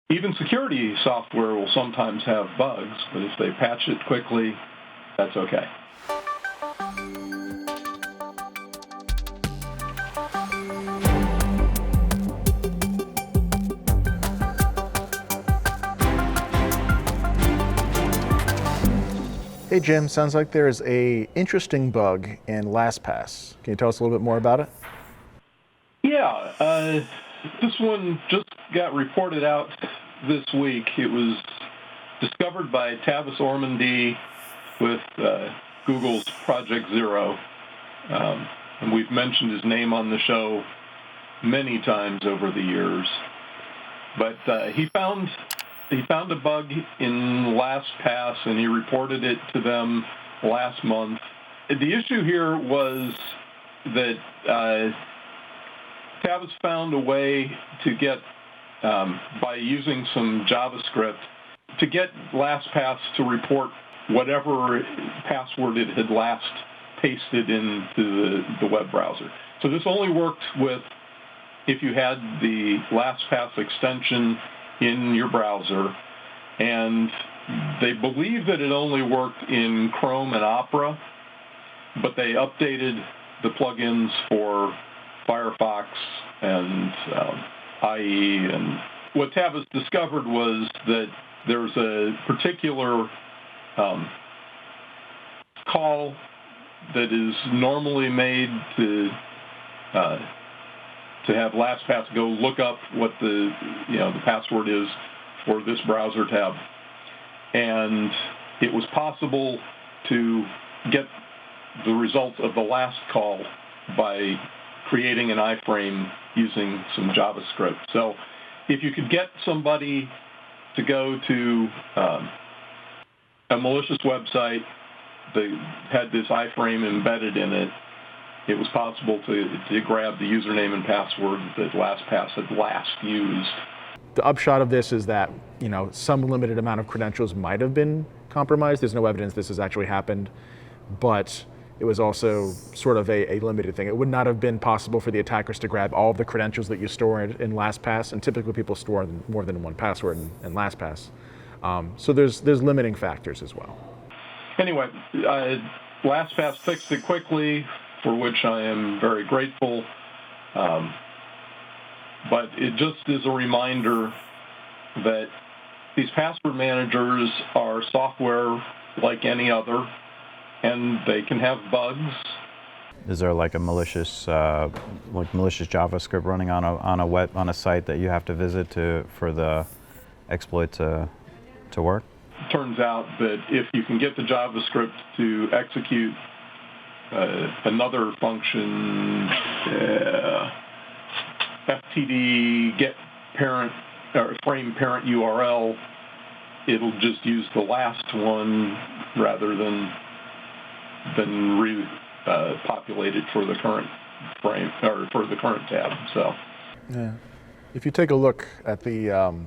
Even security software will sometimes have bugs, but if they patch it quickly, that's okay. Hey Jim, sounds like there's a interesting bug in LastPass. Can you tell us a little bit more about it? Yeah, this one just got reported out this week. It was discovered by Tavis Ormandy with Google's Project Zero. And we've mentioned his name on the show many times over the years. But he found a bug in LastPass, and he reported it to them last month. The issue here was that Tavis found a way to get, by using some JavaScript, to get LastPass to report whatever password it had last pasted into the web browser. So this only worked if you had the LastPass extension in your browser, and they believe that it only worked in Chrome and Opera, but they updated the plugins for Firefox and IE. And what Tavis discovered was that there's a particular call that is normally made to have LastPass go look up what the password is for this browser tab. And it was possible to get the results of the last call by creating an iframe using some JavaScript. So if you could get somebody to go to a malicious website that had this iframe embedded in it, it was possible to grab the username and password that LastPass had last used. The upshot of this is that, some limited amount of credentials might have been compromised. There's no evidence this has actually happened, but it was also sort of a limited thing. It would not have been possible for the attackers to grab all of the credentials that you store in LastPass, and typically people store more than one password in LastPass. So there's limiting factors as well. Anyway, LastPass fixed it quickly, for which I am very grateful. But it just is a reminder that these password managers are software like any other, and they can have bugs. Is there like a malicious JavaScript running on a site that you have to visit for the exploit to work? It turns out that if you can get the JavaScript to execute another function, FTD get parent or frame parent URL, it'll just use the last one rather than populate it for the current frame or for the current tab. So, yeah, if you take a look at the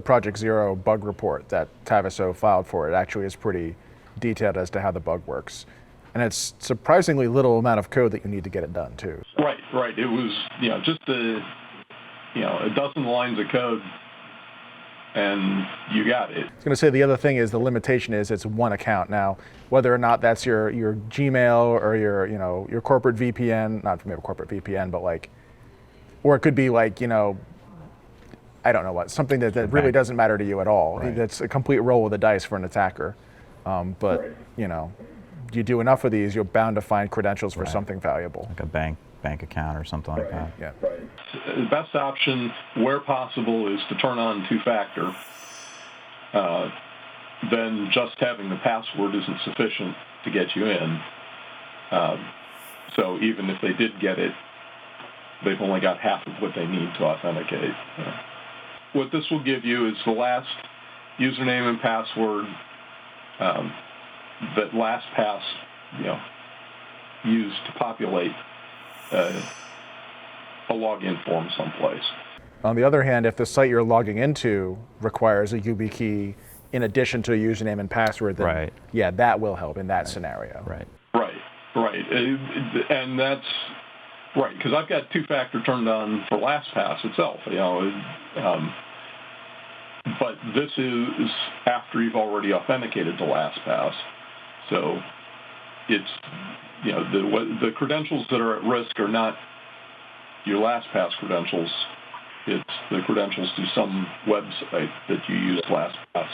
Project Zero bug report that Tavis filed for, it actually is pretty detailed as to how the bug works. And it's surprisingly little amount of code that you need to get it done, too. So. Right. It was, just a dozen lines of code, and you got it. I was going to say the other thing is the limitation is it's one account. Now, whether or not that's your Gmail or your corporate VPN, not maybe corporate VPN, but or it could be I don't know what, something that really doesn't matter to you at all. Right. That's a complete roll of the dice for an attacker. But, right. You do enough of these, you're bound to find credentials for something valuable. Like a bank account or something like that. Yeah. Right. The best option, where possible, is to turn on two-factor. Then just having the password isn't sufficient to get you in. So even if they did get it, they've only got half of what they need to authenticate. What this will give you is the last username and password that LastPass, used to populate a login form someplace. On the other hand, if the site you're logging into requires a YubiKey in addition to a username and password, then yeah, that will help in that scenario. Right. And that's right, because I've got two-factor turned on for LastPass itself. But this is after you've already authenticated to LastPass. So it's, the credentials that are at risk are not your LastPass credentials. It's the credentials to some website that you use LastPass.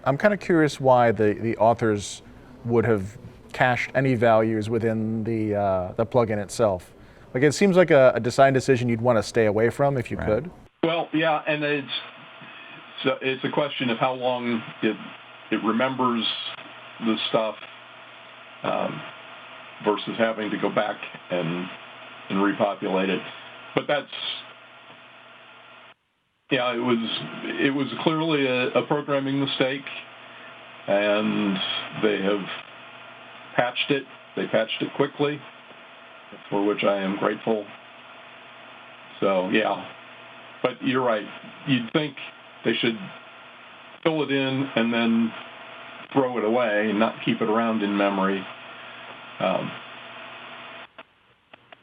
I'm kind of curious why the authors would have cached any values within the plugin itself. Like, it seems like a design decision you'd want to stay away from if you could. Well, yeah, and it's a question of how long it remembers the stuff versus having to go back and repopulate it. But that's, yeah, it was clearly a programming mistake, and they have patched it. They patched it quickly, for which I am grateful. So, yeah. But you're right. You'd think they should fill it in and then throw it away and not keep it around in memory.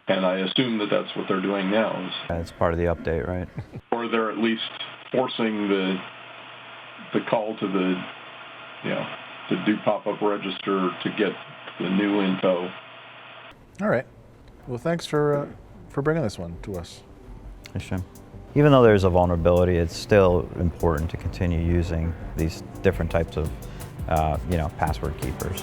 And I assume that that's what they're doing now. It's part of the update, right? Or they're at least forcing the call to the, to do pop-up register to get the new info. All right. Well, thanks for bringing this one to us. Thanks, Jim. Even though there's a vulnerability, it's still important to continue using these different types of, password keepers.